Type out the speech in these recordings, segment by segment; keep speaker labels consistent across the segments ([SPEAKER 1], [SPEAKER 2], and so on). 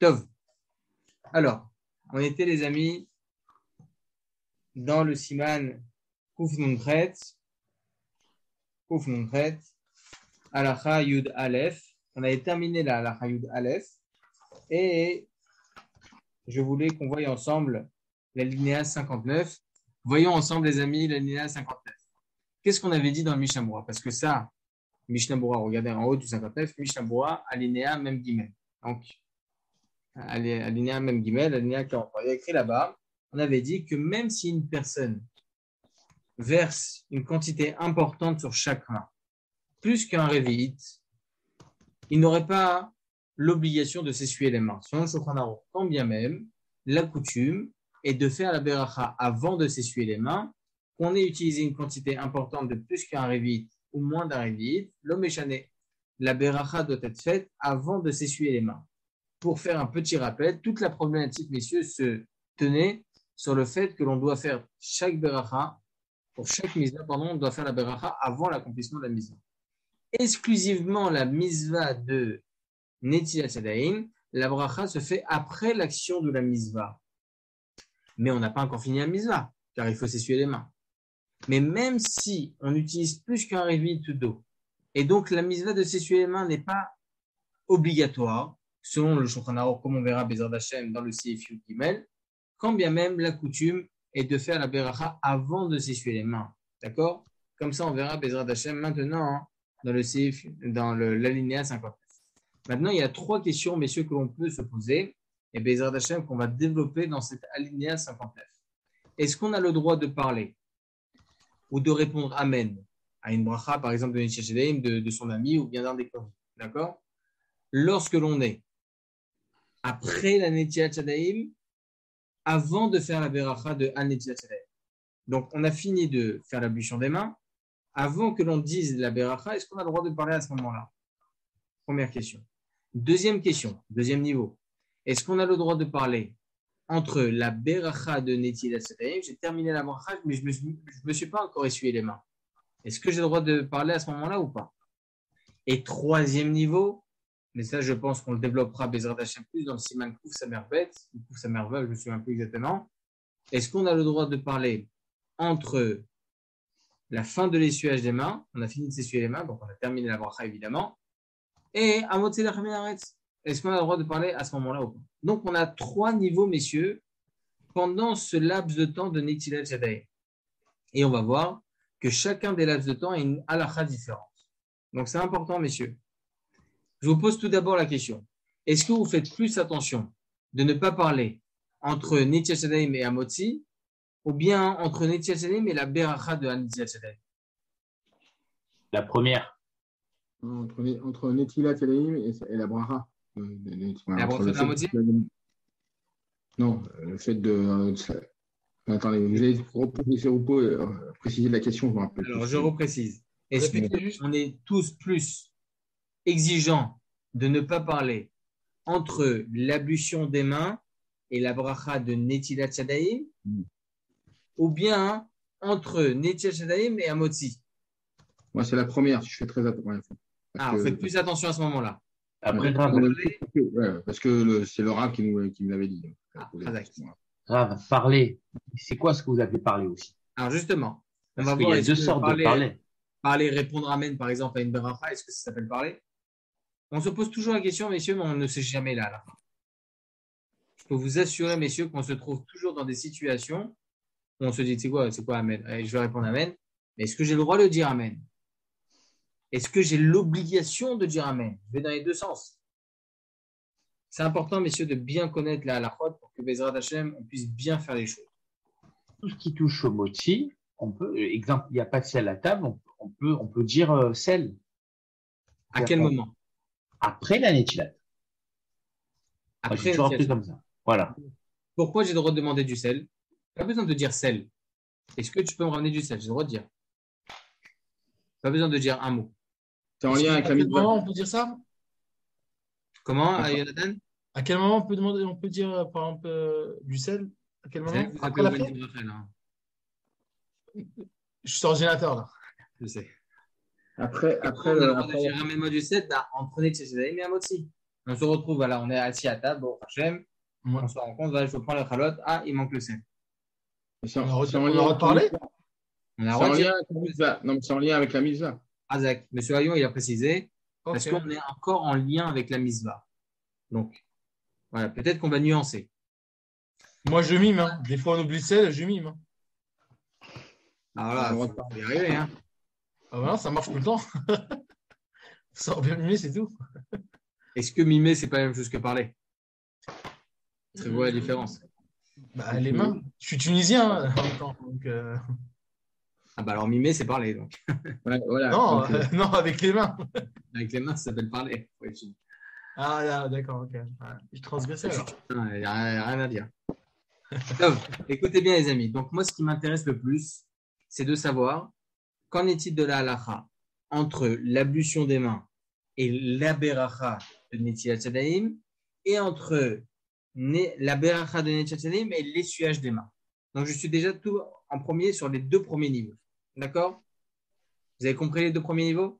[SPEAKER 1] Tov. Alors, on était, les amis, dans le Siman Kuf Nun Chet, Halacha Yud Aleph. On avait terminé la Halacha Yud Aleph et je voulais qu'on voie ensemble la linéa 59. Voyons ensemble, les amis, la linéa 59. Qu'est-ce qu'on avait dit dans le Mishnah Berurah? Parce que ça, Mishnah Berurah, regardez en haut du 59, Mishnah Berurah, alinéa même guillemets. Donc, alinéa même guillemets, alinéa 40. Il y a écrit là-bas, on avait dit que même si une personne verse une quantité importante sur chaque main, plus qu'un révite, il n'aurait pas l'obligation de s'essuyer les mains. Selon le Shulchan Aruch, quand bien même, la coutume est de faire la beracha avant de s'essuyer les mains, qu'on ait utilisé une quantité importante de plus qu'un révite ou moins d'un révite, l'homme échané. La beracha doit être faite avant de s'essuyer les mains. Pour faire un petit rappel, toute la problématique, messieurs, se tenait sur le fait que l'on doit faire chaque beracha, pour chaque misva, on doit faire la beracha avant l'accomplissement de la misva. Exclusivement la misva de Netilat Yadayim, la bracha se fait après l'action de la misva. Mais on n'a pas encore fini la misva, car il faut s'essuyer les mains. Mais même si on utilise plus qu'un révite d'eau, et donc la misva de s'essuyer les mains n'est pas obligatoire, selon le Shulchan Aruch, comme on verra Bezrat Hashem dans le Seif Yud Gimel, quand bien même la coutume est de faire la beracha avant de s'essuyer les mains. D'accord? Comme ça, on verra Bezrat Hashem maintenant dans le Seif, dans l'alinéa 59. Maintenant, il y a 3 questions, messieurs, que l'on peut se poser, et Bezrat Hashem qu'on va développer dans cette alinéa 59. Est-ce qu'on a le droit de parler ou de répondre Amen à une bracha, par exemple, de Netilat Yadayim, de son ami ou bien d'un des convives? D'accord? Lorsque l'on est après la Netilat Yadayim, avant de faire la beracha de Netilat Yadayim. Donc, on a fini de faire l'ablution des mains. Avant que l'on dise la beracha, est-ce qu'on a le droit de parler à ce moment-là? Première question. Deuxième question, deuxième niveau. Est-ce qu'on a le droit de parler entre la beracha de Netilat Yadayim? J'ai terminé la beracha, mais je me suis pas encore essuyé les mains. Est-ce que j'ai le droit de parler à ce moment-là ou pas? Et troisième niveau, mais ça, je pense qu'on le développera Bezrat Hashem plus dans le Siman Kuf Samervet, Kuf Samervet, je ne me souviens plus exactement. Est-ce qu'on a le droit de parler entre la fin de l'essuyage des mains, on a fini de s'essuyer les mains, donc on a terminé la bracha évidemment, et Amot Seder Chaminaretz? Est-ce qu'on a le droit de parler à ce moment-là ou pas? Donc on a 3 niveaux, messieurs, pendant ce laps de temps de Netilat Yadayim. Et on va voir que chacun des laps de temps a une halakha différente. Donc c'est important, messieurs. Je vous pose tout d'abord la question. Est-ce que vous faites plus attention de ne pas parler entre Netilat Yadayim et Amotzi, ou bien entre Netilat Yadayim et la beracha de Netilat Yadayim?
[SPEAKER 2] La première.
[SPEAKER 3] Entre Netilat Yadayim et la bracha.
[SPEAKER 1] La bracha de Amotzi?
[SPEAKER 3] Non, le fait de... attendez, vous allez préciser la question, je me rappelle.
[SPEAKER 1] Alors, je reprécise. Est-ce qu'on est tous plus exigeants de ne pas parler entre l'ablution des mains et la bracha de Netilat Yadayim, ou bien entre Netilat Yadayim et Amotzi?
[SPEAKER 3] Moi, c'est la première, je fais très attention.
[SPEAKER 1] Vous faites plus attention à ce moment-là.
[SPEAKER 2] Après,
[SPEAKER 3] parce que c'est le Rav qui me l'avait dit.
[SPEAKER 2] Rav, parler. C'est quoi ce que vous avez parlé aussi?
[SPEAKER 1] Alors justement, on va
[SPEAKER 2] voir. Il y a 2 sortes de parler.
[SPEAKER 1] Parler, répondre Amen, par exemple, à une beracha, est-ce que ça s'appelle parler? On se pose toujours la question, messieurs, mais on ne sait jamais là, à la fin. Je peux vous assurer, messieurs, qu'on se trouve toujours dans des situations où on se dit, c'est quoi Amen? Allez, je vais répondre Amen. Mais est-ce que j'ai le droit de dire Amen? Est-ce que j'ai l'obligation de dire Amen? Je vais dans les 2 sens. C'est important, messieurs, de bien connaître la halachot pour que Bezrat Hashem, on puisse bien faire les choses.
[SPEAKER 2] Tout ce qui touche au moti, on peut, exemple, il n'y a pas de sel à table, on peut dire sel.
[SPEAKER 1] À quel moment?
[SPEAKER 2] Après la Netilat. Après, j'ai toujours appris comme ça. Voilà.
[SPEAKER 1] Pourquoi j'ai le droit de demander du sel? Pas besoin de dire sel. Est-ce que tu peux me ramener du sel? J'ai le droit de dire. Pas besoin de dire un mot.
[SPEAKER 3] C'est en lien avec la mitzvah.
[SPEAKER 4] À quel moment on peut dire ça?
[SPEAKER 1] Comment, Jonathan?
[SPEAKER 4] À quel moment on peut dire, par exemple, du sel? À quel moment?
[SPEAKER 1] Après la fête?
[SPEAKER 4] Je suis sur ordinateur, là.
[SPEAKER 1] Je sais.
[SPEAKER 3] Après,
[SPEAKER 1] ramène-moi du sel, entre Netilat Yadayim et Amotzi. On se retrouve, voilà, on est assis à table, bon, Hachem,
[SPEAKER 4] Ouais.
[SPEAKER 1] on se rend compte, voilà, je prends la chalote, ah, il manque le sel.
[SPEAKER 3] C'est
[SPEAKER 4] On a
[SPEAKER 3] en- c'est en
[SPEAKER 4] on a
[SPEAKER 3] lien avec la
[SPEAKER 4] reparlé?
[SPEAKER 3] mitzvah.
[SPEAKER 1] On a
[SPEAKER 3] C'est en
[SPEAKER 1] retiré
[SPEAKER 3] lien avec la mitzvah. Non, mais c'est en lien avec la mitzvah.
[SPEAKER 1] Azak. Monsieur Ayon, il a précisé, parce
[SPEAKER 4] Ok.
[SPEAKER 1] qu'on est encore en lien avec la misva. Donc, voilà, peut-être qu'on va nuancer.
[SPEAKER 4] Moi, je mime. Hein. Des fois, on oublie le sel, je mime. Hein.
[SPEAKER 1] Alors là,
[SPEAKER 3] On
[SPEAKER 1] il faut y arriver, hein.
[SPEAKER 4] Ah bah non, ça marche tout le temps. Faut savoir bien mimer, c'est tout.
[SPEAKER 1] Est-ce que mimer, c'est pas la même chose que parler? C'est quoi la différence?
[SPEAKER 4] Bah, les mains. Je suis tunisien hein, en même temps. Donc,
[SPEAKER 1] Ah bah alors mimer, c'est parler, donc.
[SPEAKER 3] Ouais, voilà.
[SPEAKER 4] non,
[SPEAKER 3] Donc,
[SPEAKER 4] non, avec les mains.
[SPEAKER 1] Avec les mains, ça s'appelle parler. Ouais,
[SPEAKER 4] Ah, là, d'accord, ok. Ouais. Je transgressais alors.
[SPEAKER 1] il n'y a rien à dire. Donc, écoutez bien, les amis. Donc, moi, ce qui m'intéresse le plus, c'est de savoir qu'en est-il de la halacha entre l'ablution des mains et la beracha de Netilat Yadayim et entre la beracha de Netilat Yadayim et l'essuyage des mains. Donc, je suis déjà tout en premier sur les deux premiers niveaux. D'accord? Vous avez compris les deux premiers niveaux?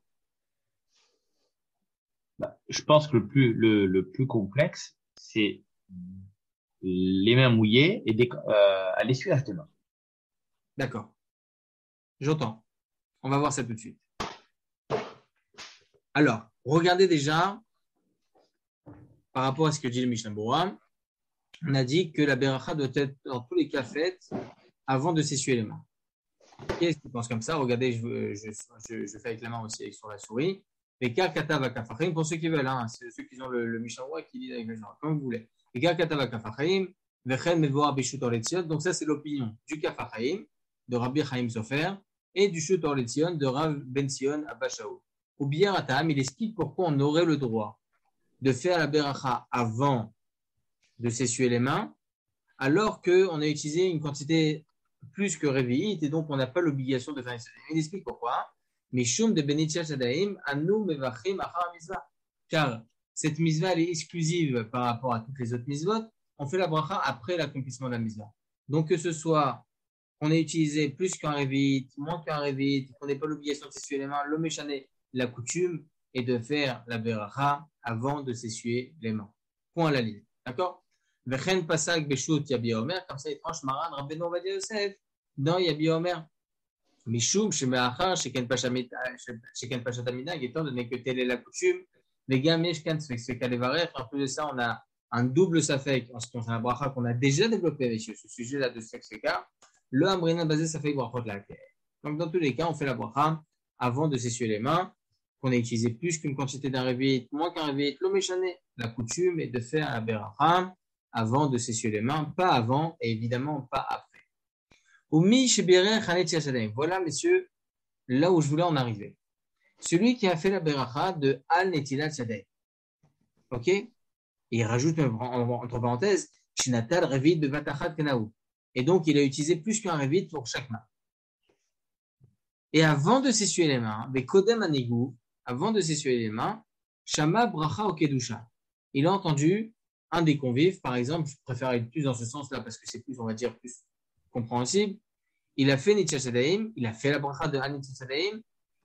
[SPEAKER 2] Je pense que le plus complexe, c'est les mains mouillées et à l'essuyage des mains.
[SPEAKER 1] D'accord. J'entends. On va voir ça tout de suite. Alors, regardez déjà, par rapport à ce que dit le Mishnah Berurah, on a dit que la beracha doit être dans tous les cas faite avant de s'essuyer les mains. Qu'est-ce qui pense comme ça? Regardez, je fais avec la main aussi sur la souris. Les kata vakafachim, pour ceux qui veulent, hein, c'est ceux qui ont le Mishnah Berurah qui lit avec le genre, comme vous voulez. Les kata vakafachim, vechen mevoa bishut orletzion. Donc ça, c'est l'opinion du Kafachim, de Rabbi Chaim Sofer, et du Shut orletzion de Rav Ben Sion Abba Shaul. Ou bien Atam, il explique pourquoi on aurait le droit de faire la beracha avant de s'essuyer les mains, alors qu'on a utilisé une quantité plus que réveillite et donc on n'a pas l'obligation de faire une série. Il explique pourquoi. Mishum de Benitia Shadaim, Anu Mevachim Achar Mitzvah. Car cette mitzvah, elle est exclusive par rapport à toutes les autres mitzvot. On fait la bracha après l'accomplissement de la mitzvah. Donc que ce soit qu'on ait utilisé plus qu'un réveillite, moins qu'un réveillite, qu'on n'ait pas l'obligation de s'essuyer les mains, le méchané, la coutume est de faire la beracha avant de s'essuyer les mains. Point à la ligne. D'accord? Vechen pasak beshut Yabi Omer, comme ça il tranche Maran Rabbeinu Ovadia Yosef dans Yabi Omer. Mishum shemeachar sheken pashat aminag, étant donné que telle est la coutume, les gars meshkan sfeka levarer. En plus de ça, on a un double safek en ce qui concerne la bracha qu'on a déjà développé, messieurs, ce sujet-là de sfeka. Le amrina basé safek brachot la terre. Donc dans tous les cas, on fait la bracha avant de s'essuyer les mains, qu'on ait utilisé plus qu'une quantité d'un réveillite, moins qu'un réveillite, le méchané. La coutume est de faire la beracha avant de s'essuyer les mains, pas avant et évidemment pas après. Voilà, messieurs, là où je voulais en arriver. Celui qui a fait la beracha de Al Netilat Yadayim. Ok? Et il rajoute entre parenthèses, Shinatal Revit de Vatachat Kenaou. Et donc, il a utilisé plus qu'un Revit pour chaque main. Et avant de s'essuyer les mains, Kodem Anigou, avant de s'essuyer les mains, Shama Bracha Okedusha. Il a entendu un des convives, par exemple, je préfère aller plus dans ce sens-là parce que c'est plus, on va dire, plus compréhensible. Il a fait Netilat Yadayim, il a fait la bracha de Al Netilat Yadayim,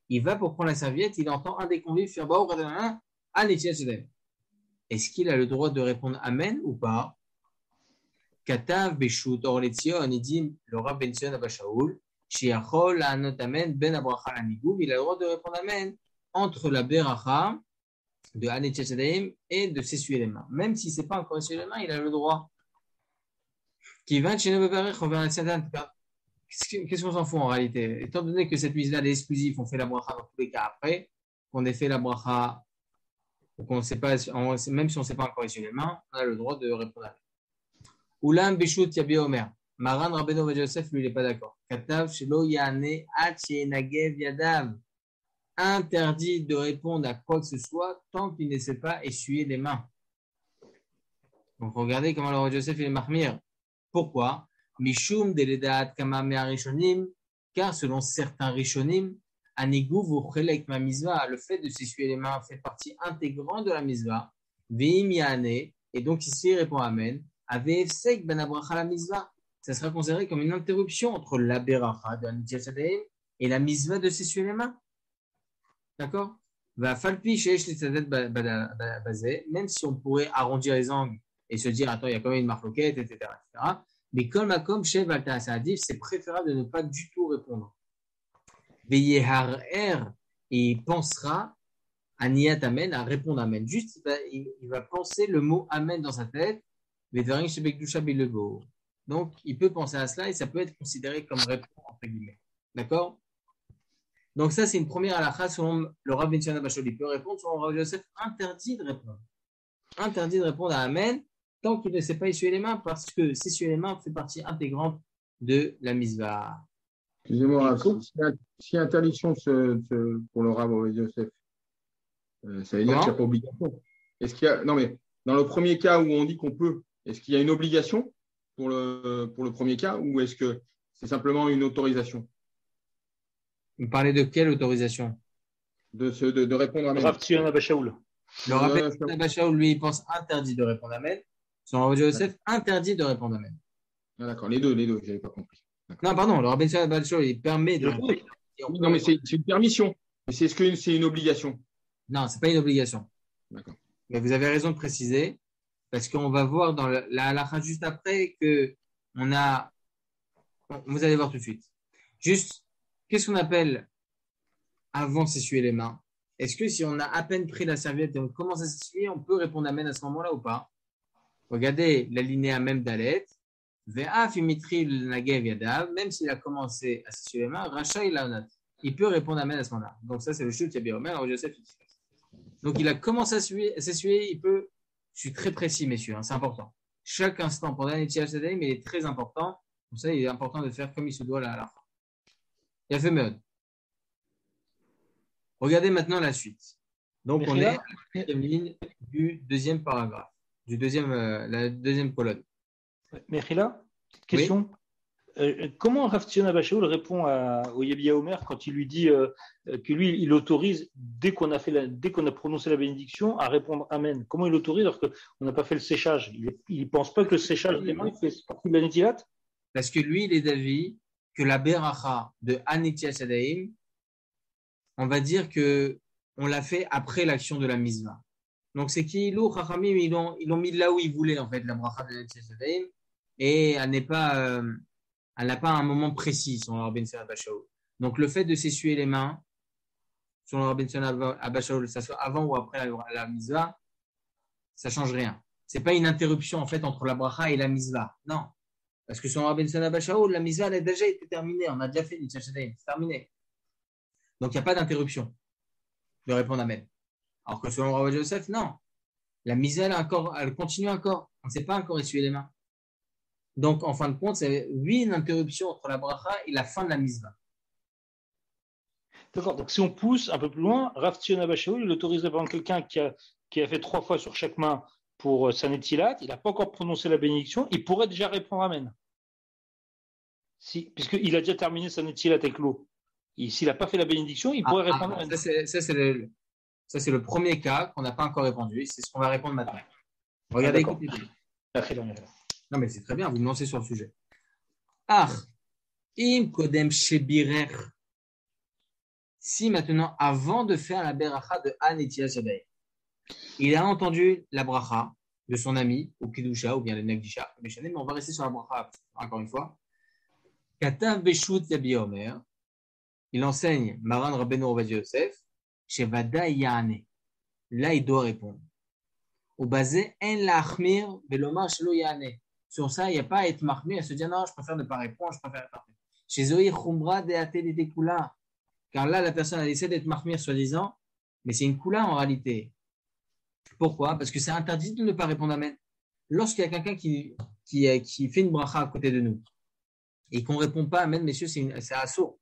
[SPEAKER 1] il va pour prendre la serviette, il entend un des convives faire Baou Radana Al Netilat Yadayim. Est-ce qu'il a le droit de répondre Amen ou pas? Katav Beshut Orletzion, il dit le Rav Ben Sion Abba Shaul, Shiachol Anot Amen Ben Abracha Lanigou, il a le droit de répondre Amen entre la beracha de Al Netilat Yadayim et de s'essuyer les mains. Même si ce n'est pas encore essuyer les mains, il a le droit. Qui va chez nous Qu'est-ce qu'on s'en fout en réalité? Étant donné que cette mise-là est exclusive, on fait la bracha dans tous les cas après, qu'on ait fait la bracha, qu'on sait pas, même si on ne sait pas encore essuyer les mains, on a le droit de répondre à ça. Oulam Beshut Yabi Omer. Maran Rabbeinu Ovadia Yosef, lui, il n'est pas d'accord. Katav Shelo Yane Atche Nagev Yadav. Interdit de répondre à quoi que ce soit tant qu'il ne sait pas essuyer les mains. Donc regardez comment le Ovadia Yosef il est mahmir. Pourquoi? Mishum deledat kama me'arishonim, car selon certains rishonim, anigou v'ochelek ma mizva, le fait de s'essuyer les mains fait partie intégrante de la mizva. Ve'im yane, et donc ici il répond amen. Ave'efsek ben abracha la mizva, ça sera considéré comme une interruption entre la beracha de Netilat Yadayim et la mizva de s'essuyer les mains. D'accord? va falpi sheesh litzadet basé, même si on pourrait arrondir les angles et se dire, attends, il y a quand même une marloquette, etc., etc. Mais comme makom chez Valta Saadif, c'est préférable de ne pas du tout répondre. Veyeharer, et il pensera à niyat amen, à répondre amen. Juste, il va penser le mot amen dans sa tête. Donc, il peut penser à cela et ça peut être considéré comme réponse, entre guillemets. D'accord? Donc, ça, c'est une première halakha selon le Rav Ben Shana Bashol. Il peut répondre, selon le Rav Yosef, interdit de répondre. Interdit de répondre à amen tant qu'il ne sait pas essuyer les mains parce que s'essuyer les mains fait partie intégrante de la misva.
[SPEAKER 3] Excusez-moi, si interdiction pour le Rav Yosef, ça veut dire qu'il n'y a pas obligation. Est-ce qu'il y a, non, mais dans le premier cas où on dit qu'on peut, est-ce qu'il y a une obligation pour le premier cas ou est-ce que c'est simplement une autorisation?
[SPEAKER 1] Vous parlez de quelle autorisation?
[SPEAKER 3] De répondre à
[SPEAKER 4] Rav Tzion Abba Shaul.
[SPEAKER 1] Le Rav Abba Shaul, lui, il pense interdit de répondre amen. Son Rav Yosef, interdit de répondre amen.
[SPEAKER 3] Ah, d'accord, les deux, je n'avais pas compris.
[SPEAKER 1] Non, pardon, le Rav Abba Shaul, il permet de répondre.
[SPEAKER 3] Non, mais c'est une permission. Mais est-ce que c'est une obligation?
[SPEAKER 1] Non, ce n'est pas une obligation.
[SPEAKER 3] D'accord.
[SPEAKER 1] Mais vous avez raison de préciser, parce qu'on va voir dans la halakha juste après que on a. Vous allez voir tout de suite. Juste, qu'est-ce qu'on appelle avant s'essuyer les mains? Est-ce que si on a à peine pris la serviette et on commence à s'essuyer, on peut répondre amen à ce moment-là ou pas? Regardez l'alinéa même d'Alet. Ve'af imitri l'nagev yadav, même s'il a commencé à s'essuyer les mains, Racha il a il peut répondre amen à ce moment-là. Donc ça, c'est le chute Yabi Omer, Joseph. Donc il a commencé à s'essuyer, il peut. Je suis très précis, messieurs, hein, c'est important. Chaque instant pendant l'Ethial Sadaim, il est très important. Pour ça, il est important de faire comme il se doit à la fin. Il a fait mode. Regardez maintenant la suite. Donc, on est à la deuxième ligne du deuxième paragraphe, la deuxième colonne.
[SPEAKER 5] Mechila, question. Oui. Comment Rav Tzion Abba Shaul répond au Yabi Omer quand il lui dit que lui, il autorise, dès qu'on a prononcé la bénédiction, à répondre Amen? Comment il autorise alors qu'on n'a pas fait le séchage? Il ne pense pas que le séchage des mains il fait partie de la Netilat?
[SPEAKER 1] Parce que lui, il est d'avis que la Beracha de Anitia Sadaim, on va dire que on l'a fait après l'action de la Mizva. Donc, c'est qu'Ilou, Chachamim, ils l'ont mis là où ils voulaient, en fait, la Beracha de Anitia Sadaim, et elle n'a pas un moment précis, selon le Rabbi Tzon Abba Shaul. Donc, le fait de s'essuyer les mains, selon le Rabbi Tzon Abba Shaul, que ça soit avant ou après la Mizva, ça ne change rien. Ce n'est pas une interruption, en fait, entre la Bracha et la Mizva. Non. Parce que selon Rabbi Tzon Abba Shaul, la Mizva, elle a déjà été terminée. On a déjà fait l'Itcha Shadaim. C'est terminé. Donc, il n'y a pas d'interruption de répondre Amen. Alors que selon Rabbi Yosef, non. La Mizva, elle continue encore. On ne s'est pas encore essuyé les mains. Donc, en fin de compte, c'est une interruption entre la bracha et la fin de la mizva.
[SPEAKER 5] D'accord. Donc, si on pousse un peu plus loin, Rav Tzion Abba Shaul, il autoriserait par exemple quelqu'un qui a fait 3 fois sur chaque main pour sa netilat, il n'a pas encore prononcé la bénédiction, il pourrait déjà répondre Amen. Puisqu'il a déjà terminé sa netilat avec l'eau. S'il n'a pas fait la bénédiction, il pourrait répondre Amen.
[SPEAKER 1] Ça, c'est le premier cas qu'on n'a pas encore répondu. C'est ce qu'on va répondre maintenant. Regardez, écoutez. Non, mais c'est très bien, vous me lancez sur le sujet. Im kodem shebirer. Si maintenant, avant de faire la beracha de Anitia Sadaim, il a entendu la bracha de son ami, ou Kidusha, ou bien le Nagdisha, mais on va rester sur la bracha encore une fois. Katav Beshut Yabi Omer, il enseigne Maran Rabbeinu Ovadia Yosef, Shevada Yane. Là, il doit répondre. Au basé, En la achmir, Belomar Shelo Yane. Sur ça, il n'y a pas à être marmé, à se dire non, je préfère ne pas répondre, je préfère répondre. Chez Zoï Khumra de Ate Kula. Car là, la personne a essayé d'être marmé soi-disant, mais c'est une Kula en réalité. Pourquoi? Parce que c'est interdit de ne pas répondre Amen. Lorsqu'il y a quelqu'un qui fait une bracha à côté de nous et qu'on ne répond pas Amen, messieurs, c'est assaut.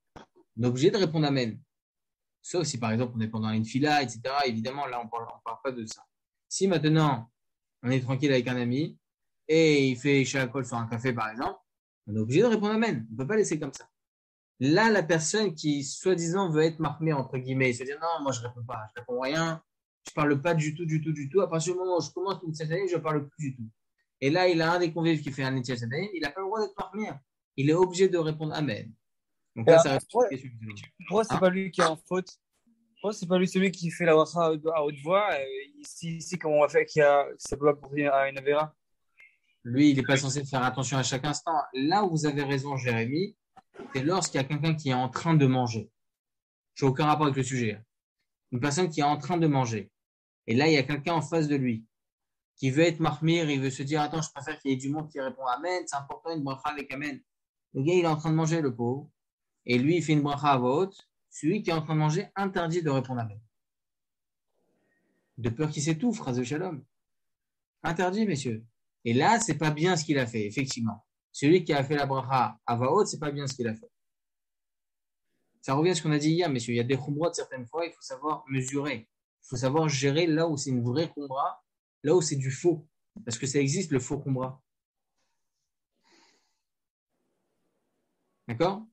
[SPEAKER 1] On est obligé de répondre Amen. Sauf si par exemple on est pendant une fila, etc. Évidemment, là, on ne parle pas de ça. Si maintenant on est tranquille avec un ami, et il fait Shakol sur un café, par exemple, on est obligé de répondre Amen. On ne peut pas laisser comme ça. Là, la personne qui, soi-disant, veut être marmée, entre guillemets, se dit non, moi, je ne réponds pas, je ne réponds rien, je ne parle pas du tout. À partir du moment où je commence une cette année, je ne parle plus du tout. Et là, il a un des convives qui fait un étiage cette année, il n'a pas le droit d'être marmé. Il est obligé de répondre Amen. Donc là, ça reste une question.
[SPEAKER 6] Pourquoi c'est pas lui qui est en faute? Oh, c'est pas lui celui qui fait la bracha à haute voix. Ici, comment on va faire ça peut pas porter à une avéra.
[SPEAKER 1] Lui, il n'est pas censé faire attention à chaque instant. Là où vous avez raison, Jérémy, c'est lorsqu'il y a quelqu'un qui est en train de manger. Je n'ai aucun rapport avec le sujet. Une personne qui est en train de manger. Et là, il y a quelqu'un en face de lui qui veut être mahmir, il veut se dire, attends, je préfère qu'il y ait du monde qui répond Amen, c'est important, une bracha avec Amen. Le gars, il est en train de manger, le pauvre. Et lui, il fait une bracha à voix haute. Celui qui est en train de manger, interdit de répondre Amen. De peur qu'il s'étouffe, phrase de shalom. Interdit, messieurs. Et là, c'est pas bien ce qu'il a fait, effectivement. Celui qui a fait la bracha à voix haute, c'est pas bien ce qu'il a fait. Ça revient à ce qu'on a dit hier, messieurs. Il y a des khumrot certaines fois, il faut savoir mesurer. Il faut savoir gérer là où c'est une vraie khumra, là où c'est du faux. Parce que ça existe, le faux khumra. D'accord?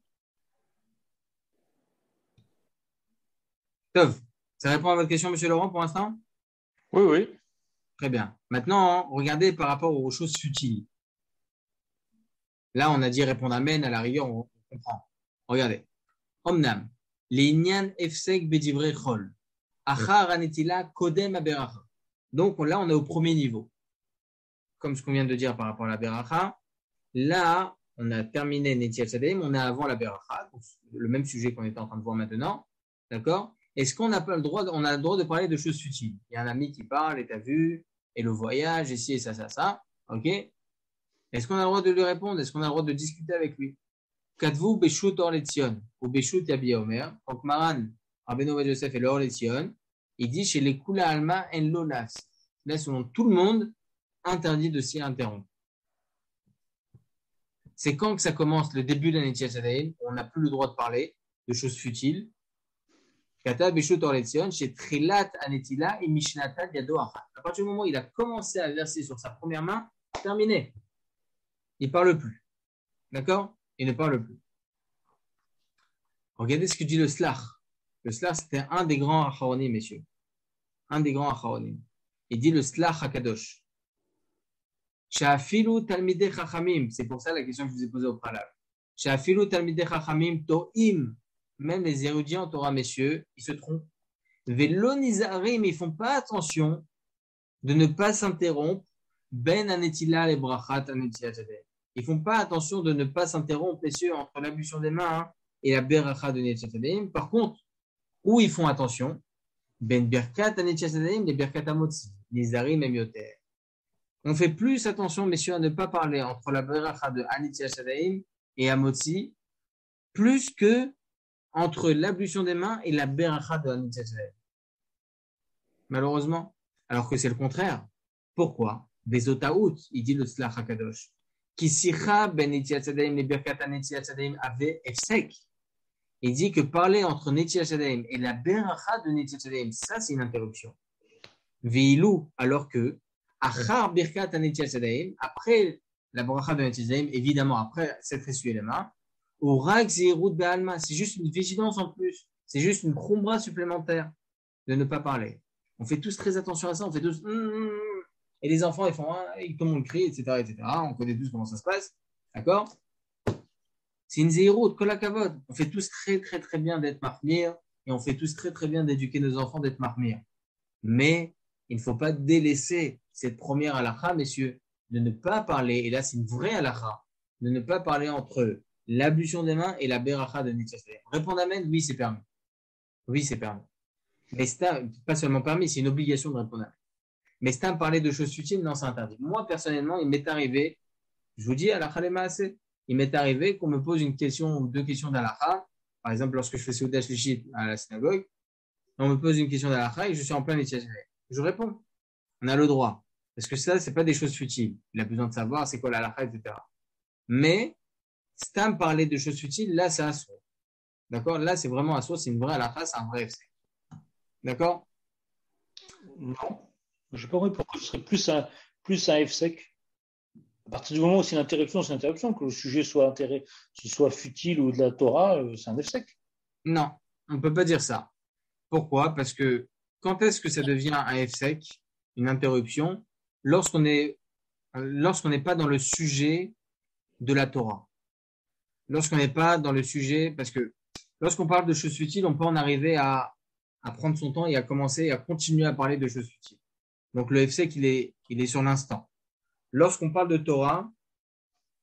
[SPEAKER 1] Tov, ça répond à votre question, monsieur Laurent, pour l'instant?
[SPEAKER 5] Oui, oui.
[SPEAKER 1] Très bien. Maintenant, regardez par rapport aux choses futiles. Là, on a dit répondre amen, à la rigueur, on comprend. Regardez. Omnam, l'inyan efsek bedivrei chol. Achar anetila kodem aberacha. Donc là, on est au premier niveau. Comme ce qu'on vient de dire par rapport à la beracha. Là, on a terminé Netiel Sadaim, on est avant la beracha. Le même sujet qu'on est en train de voir maintenant. D'accord? Est-ce qu'on n'a pas le droit, on a le droit de parler de choses futiles? Il y a un ami qui parle, et t'as vu, et le voyage, et ci, et ça. Ok? Est-ce qu'on a le droit de lui répondre? Est-ce qu'on a le droit de discuter avec lui? Kadvu Beshut Or Letzion, ou Beshut Yabi Omer, donc Maran, Rabbeinu Ovadia Yosef et l'Or Letzion, il dit chez les Kula Alma en Lonas. Là, selon tout le monde, interdit de s'y interrompre. C'est quand que ça commence le début de la Netiel Sadaim, on n'a plus le droit de parler de choses futiles. Kata Beshut Or Letzion, chez Trilat Anetila et Mishnata Yado Achat. À partir du moment où il a commencé à verser sur sa première main, terminé. Il ne parle plus. D'accord? Il ne parle plus. Regardez ce que dit le Slach. Le Slach, c'était un des grands Acharonim, messieurs. Un des grands Acharonim. Il dit le Slach HaKadosh. Sha'afilu talmidei chachamim. C'est pour ça la question que je vous ai posée au préalable. Sha'afilu talmidei chachamim to'im. Même les érudits en Torah, messieurs, ils se trompent. Velo nizarim, ils ne font pas attention de ne pas s'interrompre. Ben anetila le brachat anetila jadeh. Ils ne font pas attention de ne pas s'interrompre, messieurs, entre l'ablution des mains et la beracha de Netilat Yadayim. Par contre, où ils font attention, ben berkat Netilat Yadayim, les berkat amotzi, les zarim et mioter. On fait plus attention, messieurs, à ne pas parler entre la beracha de Netilat Yadayim et amotzi, plus que entre l'ablution des mains et la beracha de Netilat Yadayim. Malheureusement, alors que c'est le contraire. Pourquoi? Bezotaout, il dit le Slach HaKadosh. Kisicha ben Netilat Yadayim et berkat Netilat Yadayim avait efsek. Il dit que parler entre Netilat Yadayim et la beracha de Netilat Yadayim, ça c'est une interruption. Veilou, alors que achar berkat Netilat Yadayim, après la beracha de Netilat Yadayim, évidemment après s'être essuyé les mains, au rak zeirut be'alma, c'est juste une vigilance en plus, c'est juste une khumra supplémentaire de ne pas parler. On fait tous très attention à ça, on fait tous et les enfants, ils font, tout le monde crie, etc. On connaît tous comment ça se passe. D'accord? C'est une zéro, kol hakavod. On fait tous très, très, très bien d'être mahmir et on fait tous très, très bien d'éduquer nos enfants d'être mahmir. Mais il ne faut pas délaisser cette première halakha, messieurs, de ne pas parler, et là, c'est une vraie halakha, de ne pas parler entre l'ablution des mains et la beracha de Netilat Yadayim. Répondre amen, oui, c'est permis. Oui, c'est permis. Mais c'est pas seulement permis, c'est une obligation de répondre amen. Mais c'est à parler de choses futiles, non, c'est interdit. Moi, personnellement, il m'est arrivé, je vous dis, à la Khalema assez, il m'est arrivé qu'on me pose une question ou deux questions d'Alakha. Par exemple, lorsque je fais Seudat Shlichit à la synagogue, on me pose une question d'Alakha et je suis en plein Netilat Yadayim. Je réponds. On a le droit. Parce que ça, c'est pas des choses futiles. Il a besoin de savoir c'est quoi l'Alakha, etc. Mais, c'est à parler de choses futiles, là, c'est assourd. D'accord? Là, c'est vraiment assourd, c'est une vraie Alakha, c'est un vrai FC. D'accord?
[SPEAKER 5] Non. Je ne sais pas pourquoi ce serait plus un F-sec. À partir du moment où c'est une interruption, que le sujet soit futile ou de la Torah, c'est un F-sec.
[SPEAKER 1] Non, on ne peut pas dire ça. Pourquoi? Parce que quand est-ce que ça devient un F-sec, une interruption, lorsqu'on n'est pas dans le sujet de la Torah. Lorsqu'on n'est pas dans le sujet, parce que lorsqu'on parle de choses futiles, on peut en arriver à à prendre son temps et à commencer à continuer à parler de choses futiles. Donc, le FSEC, il est sur l'instant. Lorsqu'on parle de Torah,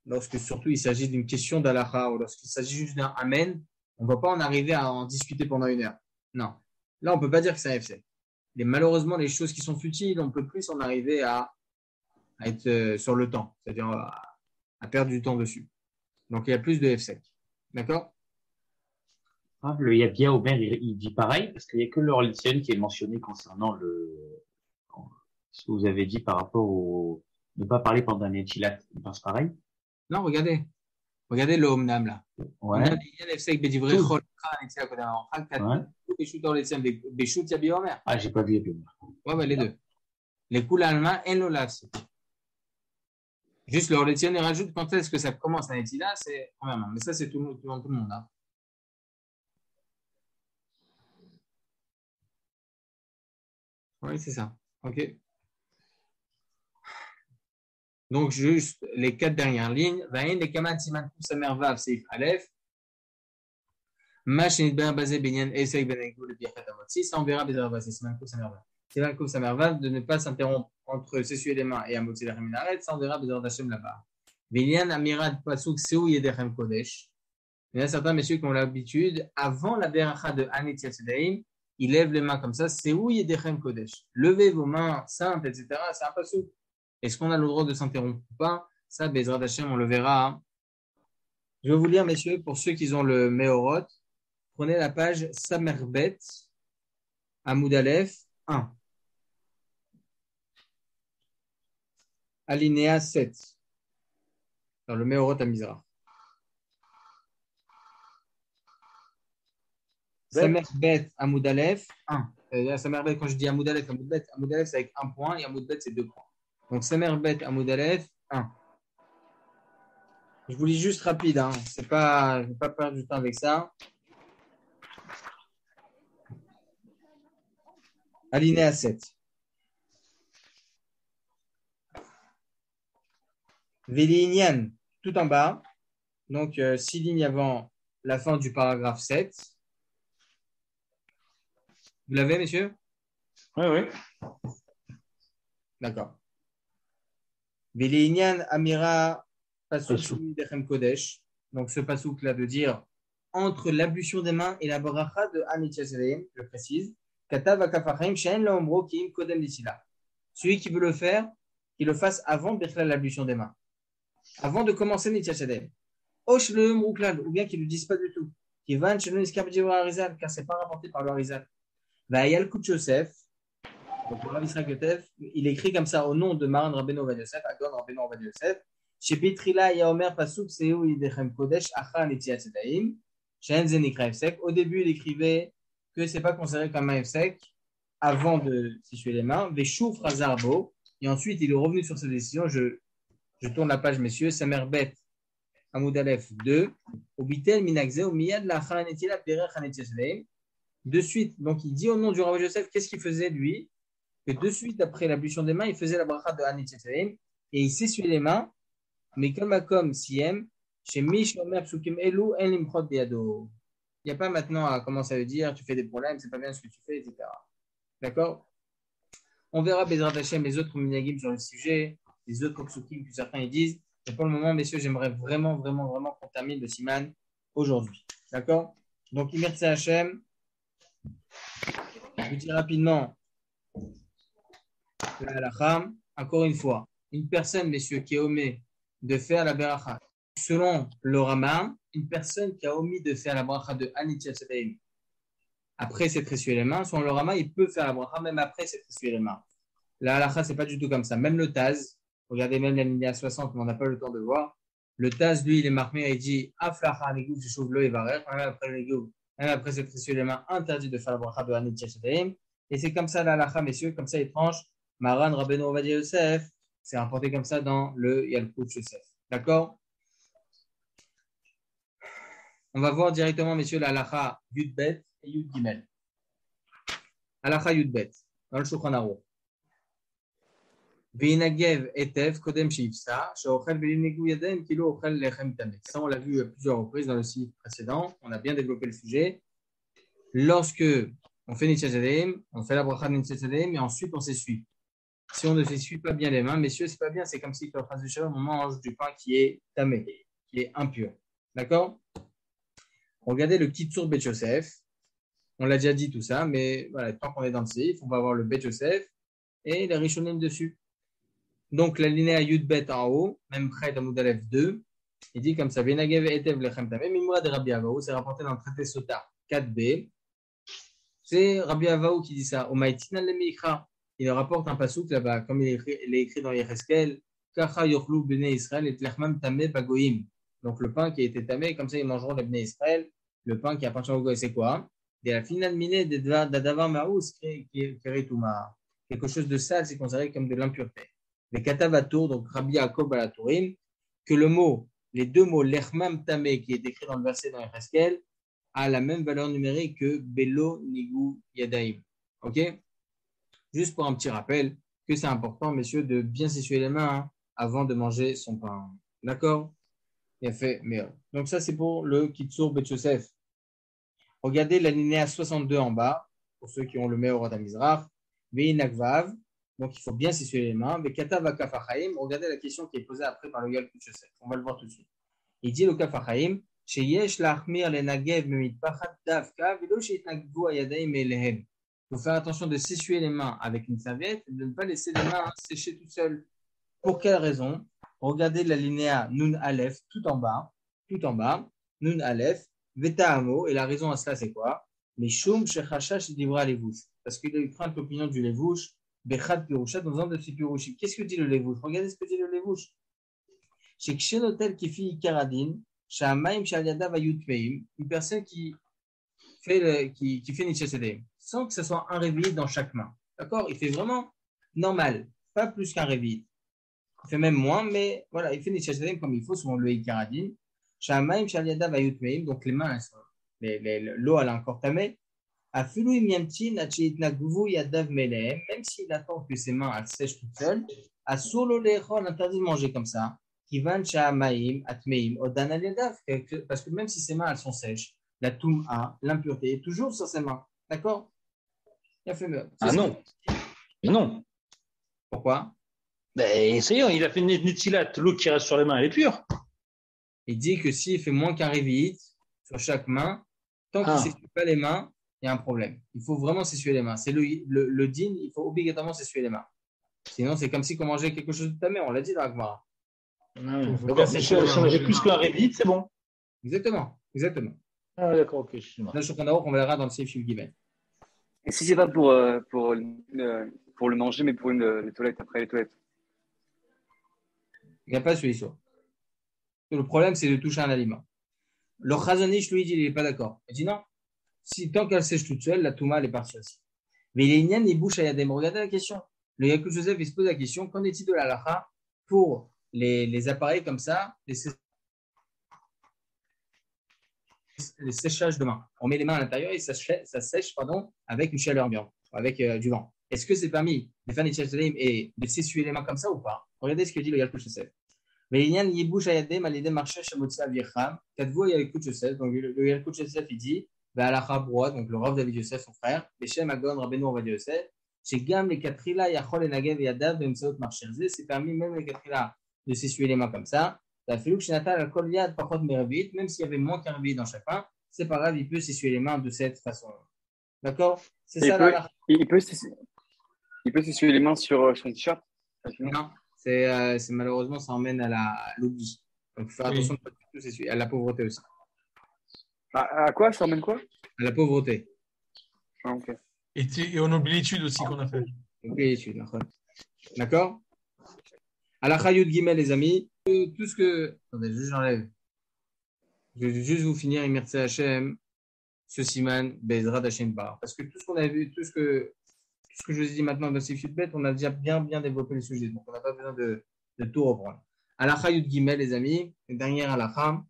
[SPEAKER 1] lorsque surtout il s'agit d'une question d'Alaha ou lorsqu'il s'agit juste d'un Amen, on ne va pas en arriver à en discuter pendant 1 heure. Non. Là, on ne peut pas dire que c'est un FSEC. Et malheureusement, les choses qui sont futiles, on peut plus en arriver à être sur le temps, c'est-à-dire à perdre du temps dessus. Donc, il y a plus de FSEC. D'accord?
[SPEAKER 2] Le Yabia Omer, il dit pareil, parce qu'il n'y a que le Orlitzion qui est mentionné concernant ce que vous avez dit par rapport au ne pas parler pendant un Etilat. Il pense pareil?
[SPEAKER 1] Non, regardez. Regardez le Omnam là.
[SPEAKER 2] Ouais.
[SPEAKER 1] On a des FSEC, Bedivrei Chol,
[SPEAKER 2] Ouais.
[SPEAKER 1] Beshut Yabia Omer.
[SPEAKER 2] Ah, j'ai pas vu Yabia Omer.
[SPEAKER 1] Ouais, les deux. Les Kul Alma et l'Olaf. Juste le Orlitzion, il rajoute quand est-ce que ça commence un Etilat, c'est premièrement. Mais ça, c'est tout le monde. Hein. Oui, c'est ça. OK. Donc, juste les 4 dernières lignes. Vaïn, les Kaman, Siman, Koussamer, Vav, Seif, Aleph. Machin, Ben, Bazé, Benyan, Esek, Benegou, le Birkat, Amotsi. Ça, on verra, Bézar, Bazé, Siman, Koussamer, Vav. Siman, Koussamer, Vav, de ne pas s'interrompre entre s'essuyer les mains et Amotsi, la Reminaret. Ça, on verra, Bézar, Dachem, là-bas. Vilyan, Amirad, Pasouk, Seou, Yedechem, Kodesh. Il y a certains messieurs qui ont l'habitude, avant la Beracha de Anit Yatsedaim, ils lèvent les mains comme ça, c'est où Yedechem Kodesh. Levez vos mains simples, etc. C'est un pasouk. Est-ce qu'on a le droit de s'interrompre ou pas? Ça, Bezrat Hashem, on le verra. Hein. Je vais vous lire, messieurs, pour ceux qui ont le Meorot, prenez la page Samerbet, Amoud Aleph 1. Alinéa 7. Dans le Meorot à Mizrah. Samerbet, Amoud Aleph 1. Samerbet, quand je dis Amoud Aleph, Amoud Aleph, c'est avec 1 point et Amoud Bet, c'est 2 points. Donc, Samerbet, Amoud Aleph 1. Je vous lis juste rapide, hein. Je ne vais pas perdre du temps avec ça. Alinéa 7. Vélignan, tout en bas. Donc, 6 lignes avant la fin du paragraphe 7. Vous l'avez, messieurs?
[SPEAKER 5] Oui, oui.
[SPEAKER 1] D'accord. Vélignan, Amira, Pasouk, Dechem Kodesh. Donc, ce pasouk-là de dire entre l'ablution des mains et la bracha de Amit Yasreim, je précise, Katav Akafachim, Shen Laombro, Kim Kodem Dissila. Celui qui veut le faire, qu'il le fasse avant de faire l'ablution des mains. Avant de commencer Nitya Shadem. Osh le Mrouklal, ou bien qu'il ne le dise pas du tout. Kivan, Shelon Iskabjiwa Arizal, car ce n'est pas rapporté par le Arizal. Va'ayal Kut Yosef, donc le Rav Israël Yotef, il écrit comme ça au nom de Maran Rabbeinu Ovadia Yosef, Agon Rabbeinu Ovadia Yosef. Chez Bitrila, Yaomer Pasuk, Seou Yidechem Kodesh, Acha Nitya Shadaim, Shen Zenikra Efsek. Au début, il écrivait que ce n'est pas considéré comme un Efsek avant de s'essuyer les mains. Veshouf Razarbo. Et ensuite, il est revenu sur cette décision. Je tourne la page, messieurs. Samerbet, Amoud Aleph 2. Obitel Minakze, Omiyad Lacha Netila Perech Nitya Shadaim. De suite, donc il dit au nom du Rav Yosef, qu'est-ce qu'il faisait lui? Que de suite après l'ablution des mains, il faisait la bracha de Anit Yatsedaim et il s'essuyait les mains, mais comme Siem, chez Mish Omer Psukim Elu En Limchot Beado. Il n'y a pas maintenant à commencer à lui dire tu fais des problèmes, c'est pas bien ce que tu fais, etc. D'accord? On verra Bezrat Hashem les autres minagim sur le sujet, les autres psukim que certains ils disent. Mais pour le moment, messieurs, j'aimerais vraiment qu'on termine le Siman aujourd'hui. D'accord? Donc, merci Hashem. Je vous dis rapidement la halakha. Encore une fois, une personne, messieurs, qui a omis de faire la beracha, selon le Rama, une personne qui a omis de faire la bracha de Anit Yatsedaim après s'être essuyé les mains, selon le Rama, il peut faire la bracha même après s'être essuyé les mains. La halakha, c'est pas du tout comme ça. Même le Taz, regardez même la ligne à 60, mais on n'a pas le temps de voir. Le Taz, lui, il est marqué et il dit Aflacha Negouf, Shuvlo et Varer, même après le Negouf. Même après s'être essuyé les mains, interdit de faire la bracha de Anit Yatsedaim. Et c'est comme ça la halakha, messieurs, comme ça il tranche. Maran Rabbeinu Ovadia Yosef, c'est rapporté comme ça dans le Yalkut Yosef. D'accord? On va voir directement, messieurs, la halakha Yudbet et Yud Gimel. Halakha Yudbet, dans le Shulchan Aruch. Veinagev etev kodem sheifsa, sheochel velinegu yadem kilo ochel lechem tameh. Ça, on l'a vu à plusieurs reprises dans le site précédent. On a bien développé le sujet. Lorsque on fait Nitchat Yadayim, on fait la bracha de Nitchat Yadayim et ensuite on s'essuie. Si on ne s'essuie pas bien les mains, messieurs, c'est pas bien, c'est comme si, phrase du Shabbat, on mange du pain qui est tamé, qui est impur. D'accord? Regardez le Kitsur Bet Yosef. On l'a déjà dit tout ça, mais voilà, tant qu'on est dans le Seif, on va avoir le Bet Yosef et les Rishonim dessus. Donc, la linéa Yud Bet en haut, même près d'Amoud Aleph 2, il dit comme ça, Venagev etev lechem tameh, mimra de Rabbi Avaou, c'est rapporté dans le traité Sota 4b. C'est Rabbi Avaou qui dit ça. Omaïtina le Mikra. Il rapporte un pasouk là-bas, comme il est écrit dans Yecheskel, Kacha yochlu bnei Israël et tlechmam tameh bagoyim. Donc, le pain qui a été tamé, comme ça, ils mangeront les bnei Israël. Le pain qui appartient au goy, c'est quoi? De la finale minée d'adavar maous, quelque chose de sale, c'est considéré comme de l'impureté. Les katavatour, donc Rabbi Yaakov Balatourim, que le mot, les deux mots, l'echmam tamé, qui est écrit dans le verset dans Yecheskel, a la même valeur numérique que belo nigou yadaim. Ok? Juste pour un petit rappel, que c'est important, messieurs, de bien s'essuyer les mains avant de manger son pain. D'accord? Bien fait, mais donc ça, c'est pour le Kitsur Bet Yosef. Regardez la linéa 62 en bas, pour ceux qui ont le meilleur Rotem Mizrach. Ve'inakvav, donc il faut bien s'essuyer les mains. Ve'katav ha'kafachaim, regardez la question qui est posée après par le Yalkut Yosef. On va le voir tout de suite. Il dit le kafachaim, sheyesh la'achmir lenagev memitpachat davka, velo sheitnagvu ayadaim elehem. Il faut faire attention de s'essuyer les mains avec une serviette et de ne pas laisser les mains sécher tout seul. Pour quelle raison? Regardez la linéa Nun Aleph tout en bas, Nun Aleph, Veta'amo, et la raison à cela c'est quoi? Mishum shechashash divra levouch. Parce qu'il a eu crainte l'opinion du levouch, Bechad Pirusha, dans un de ses pirouchis. Qu'est-ce que dit le levouch? Regardez ce que dit le levouch. Chez Kshénotel qui fit Karadin, Shamaim Shaliada Vayutmeim, une personne qui fait Nitchat Yadayim, sans que ce soit un réveil dans chaque main. D'accord? Il fait vraiment normal, pas plus qu'un réveil. Il fait même moins, mais voilà, il fait Nitchat Yadayim comme il faut, selon le Ikaradin. Shamaim Shaliada Vayutmeim, donc les mains, l'eau elle a encore tamé. Afilou Yamtin Achitna Guvu Yadav Melehem, même s'il attend que ses mains elles sèchent toutes seules, à solo l'echol interdit de manger comme ça. Kivan Shamaim Atmeim Odan Al-Yadav, parce que même si ses mains elles sont sèches, la toum'a, l'impureté est toujours sur ses mains. D'accord? Il a fait mieux.
[SPEAKER 5] Ah non. Non.
[SPEAKER 1] Pourquoi?
[SPEAKER 5] Ben, essayons, il a fait une netilat, l'eau qui reste sur les mains, elle est pure.
[SPEAKER 1] Il dit que s'il fait moins qu'un révit sur chaque main, tant qu'il ne s'essuie pas les mains, il y a un problème. Il faut vraiment s'essuyer les mains. C'est le din, il faut obligatoirement s'essuyer les mains. Sinon, c'est comme si on mangeait quelque chose de tamé, on l'a dit dans la Gemara.
[SPEAKER 5] D'accord, mais si on avait plus qu'un révit, c'est bon.
[SPEAKER 1] Exactement.
[SPEAKER 5] Ah, d'accord, ok.
[SPEAKER 1] Là, je suis on verra dans le Seif Given.
[SPEAKER 6] Et si c'est pas pour le manger, mais pour les toilettes, après les toilettes?
[SPEAKER 1] Il n'y a pas de solution. Le problème, c'est de toucher un aliment. Le Chazonish, lui, dit il n'est pas d'accord. Il dit non. Si, tant qu'elle sèche toute seule, la Touma, elle est partie aussi. Mais il est ignan, il bouche à Yadem. Regardez la question. Le Yalkut Yosef, il se pose la question qu'en est-il de la halakha pour les appareils comme ça, les séchages de mains? On met les mains à l'intérieur et ça sèche avec une chaleur ambiante, avec du vent. Est-ce que c'est permis de faire Nitchat Yadayim et de s'essuyer les mains comme ça ou pas? Regardez ce que dit le Yalkut Yosef. Mais il y a un yibouch à Yadem, à l'idée marché chez Motsa Avicham. Quatre-fois, il y a Yalkut Yosef. Donc le Yalkut Yosef, il dit Ba'alacha Broa, donc le Rav David Yosef, son frère, Beshem Agon Rabbeinu Ovadia Yosef, chez Gam les Katrila, Yachol et Nagev et Yadav, Bemsaot Marcherzé, c'est permis même les Katrila de s'essuyer les mains comme ça. T'as fait que Shinata, la Kol Yad, par contre, Mervit, même s'il y avait moins qu'un réveil dans chacun, c'est pas grave, il peut s'essuyer les mains de cette façon. D'accord? C'est ça là.
[SPEAKER 6] Il peut s'essuyer les mains sur son t-shirt?
[SPEAKER 1] Non, c'est malheureusement, ça emmène à l'oubli. Donc, il faut faire attention de ne pas tout s'essuyer, à la pauvreté aussi.
[SPEAKER 6] À quoi? Ça emmène quoi?
[SPEAKER 1] À la pauvreté.
[SPEAKER 6] Ah, ok.
[SPEAKER 4] Et on oublie l'étude aussi qu'on a fait.
[SPEAKER 1] Oublie l'étude, d'accord? À la Chayut Gimel, les amis, tout ce que. Attendez, j'enlève. Je vais juste vous finir, merci Hachem, ce Siman, Bezrat Hachem Bar. Parce que tout ce qu'on a vu, tout ce que je vous ai dit maintenant dans ces feedbacks, on a déjà bien développé les sujets. Donc, on n'a pas besoin de tout reprendre. À la Chayut Gimel, les amis, dernière à la Cham.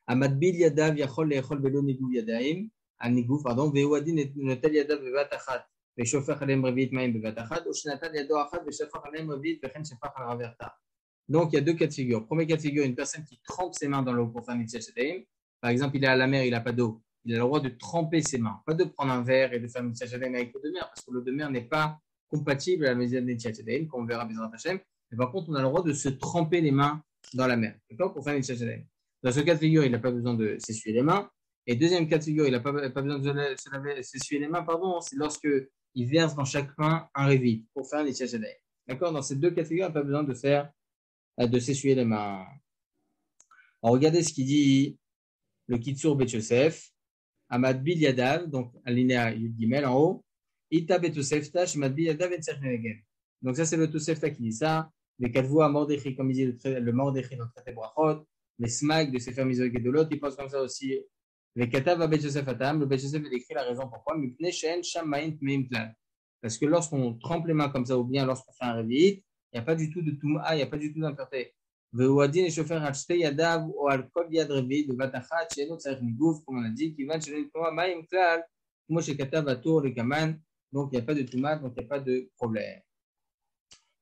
[SPEAKER 1] Amadbil Yadav Yachol Lechol Belo Nigou Yadaim, Nigou, pardon, Veouadin Notel Yadav Bevat Achat, Veshofach Alem Revit Maim Bevat Achat, Oshnatal Yado Achat, Veshofach Alem Revit, Vechen Shefach Al Raverta. Donc, il y a deux cas de figure. Premier cas de figure, une personne qui trempe ses mains dans l'eau pour faire Nitchat Yadayim. Par exemple, il est à la mer, il n'a pas d'eau. il a le droit de tremper ses mains. Pas de prendre un verre et de faire Netilat Yadayim avec l'eau de mer, parce que l'eau de mer n'est pas compatible à la méthode Netilat Yadayim, comme on verra Bezrat Hashem. Mais par contre, on a le droit de se tremper les mains dans la mer. D'accord? Pour faire Netilat Yadayim. Dans ce cas de figure, il n'a pas besoin de s'essuyer les mains. Et deuxième cas de figure, il n'a pas besoin de s'essuyer les mains, c'est lorsque il verse dans chaque main un révit pour faire Netilat Yadayim. D'accord? Dans ces deux cas de figure, il n'a pas besoin de s'essuyer les mains. Alors, regardez ce qu'il dit le Kitsur Bet Yosef. Amad Bil Yadav, donc alinéa Yud Gimel en haut. Ita Bet Yosefta, Shemad Bil Yadav et Tserchnegem. Donc, ça, c'est le Tosefta qui dit ça. Les quatre voix à Mordechai, comme il dit le Mordechai dans le traité Brachot. Les Smag de Sefer Mizoy Gedolot, il pense comme ça aussi. Les Katav à Bet Yosef Atam. Le Bet Yosef a écrit la raison pourquoi. Mipne Shen Sham Maïn Tmeim Tlal. Parce que lorsqu'on trempe les mains comme ça, ou bien lorsqu'on fait un réveil, il n'y a pas du tout de Touma, il n'y a pas du tout d'impureté. Veouadin et chauffeur al Shtei Yadav ou al Kol Yad Revi de Batachat, chez nous, Tsarech Migouf, comme on a dit, qui va chez nous, Maïm Tlal, moi chez Katav Atour, les Kaman, donc il n'y a pas de Touma, donc il n'y a pas de problème.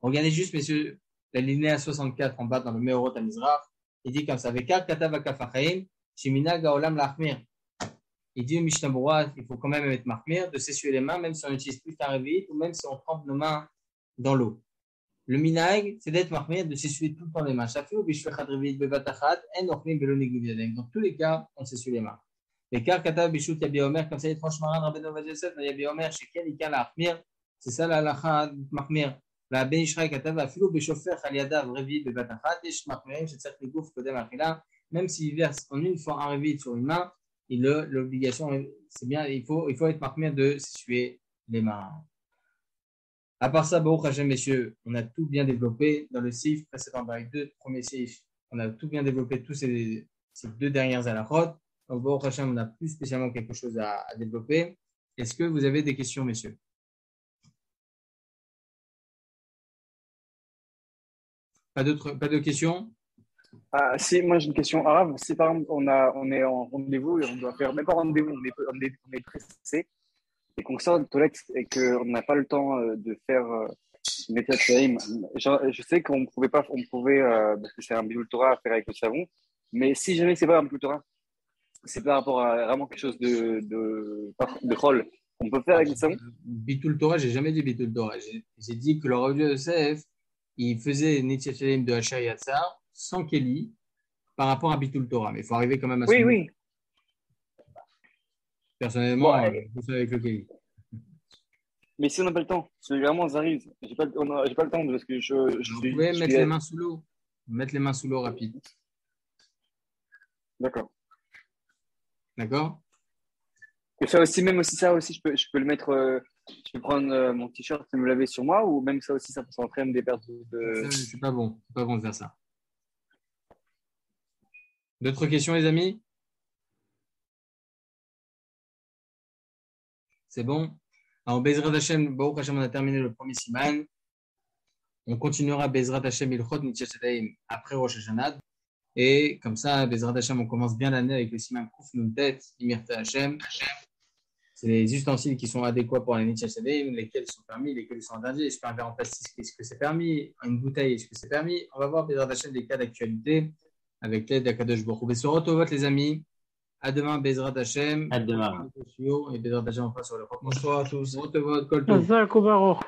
[SPEAKER 1] Regardez juste, messieurs, la linéa 64 en bas dans le Meorot à Mizrach, il dit comme ça, Vekar Katav Akafachaim, Shimina Gaolam Lachmir. Il dit au Mishnah Berurah, il faut quand même être marmir, de s'essuyer les mains, même si on n'utilise plus un réveil ou même si on trempe nos mains dans l'eau. Le minag, c'est d'être marmir, de s'essuyer tout le temps les mains. Dans tous les cas, on s'essuie les mains. Les car katav bishut yabi omer, comme ça, les tranches marins, Rabbeinu Ovadia Yosef, yabi omer, chez quel il la marmir, c'est ça la halacha marmir. La ben ishraï katav afilo bishofer aliadav revi bebatachat, ish marmirim, chez tzarech migouf kodem achila, même s'il verse en une fois un réveil sur une main, l'obligation, c'est bien, il faut être marmir de s'essuyer les mains. À part ça, Baruch Hashem, messieurs, on a tout bien développé dans le sif précédent, dans les deux premiers sifs. On a tout bien développé, tous ces deux dernières halachot. Donc, Baruch Hashem, on n'a plus spécialement quelque chose à développer. Est-ce que vous avez des questions, messieurs? Pas de questions?
[SPEAKER 7] Ah, si, moi j'ai une question. Arabe, si par exemple on est en rendez-vous et on doit faire, même pas rendez-vous, on est pressé et qu'on sort de toilette et qu'on n'a pas le temps de faire Netilat Yadayim. Je sais qu'on pouvait pas, parce que c'est un Bidul Torah à faire avec le savon, mais si jamais c'est pas un Bidul Torah, c'est par rapport à vraiment quelque chose de Chol, on peut faire avec le savon.
[SPEAKER 1] Bidul Torah, j'ai jamais dit Bidul Torah. J'ai dit que le Rav Yosef, il faisait Netilat Yadayim de Hacher Yatzar sans Kéli par rapport à Bidul Torah. Mais il faut arriver quand même à ce
[SPEAKER 7] Oui.
[SPEAKER 1] Personnellement, je fais avec le Kéli.
[SPEAKER 7] Mais si on n'a pas le temps, c'est vraiment Zariz. J'ai pas le temps parce que
[SPEAKER 1] Vous pouvez mettre les mains sous l'eau. Mettre les mains sous l'eau rapide.
[SPEAKER 7] D'accord. Et ça aussi, je peux le mettre. Je peux prendre mon t-shirt et me laver sur moi, ou même ça aussi, ça s'entraîne des pertes de.
[SPEAKER 1] C'est pas bon. C'est pas bon de faire ça. D'autres questions, les amis? C'est bon? Alors, Bezrat Hashem, Baruch Hashem, on a terminé le premier siman. On continuera Bezrat Hashem Ilchot Netilat Yadayim après Rosh Hashanah. Et comme ça, Bezrat Hashem, on commence bien l'année avec le siman Kuf Nuntet, Imirta Hashem. C'est les ustensiles qui sont adéquats pour les Netilat Yadayim, lesquels sont permis, lesquels sont interdits. Est-ce qu'un verre en plastique, est-ce que c'est permis? Une bouteille, est-ce que c'est permis? On va voir Bezrat Hashem des cas d'actualité avec l'aide d'Akadosh Baruch Hu. Besorot Tovot, les amis. À demain, Bezrat Hashem.
[SPEAKER 2] À demain.
[SPEAKER 1] Et Bezrat Hashem, on passe sur le
[SPEAKER 4] Bonsoir à tous.
[SPEAKER 1] Besorot Tovot, Kol Tov.
[SPEAKER 5] Baruch.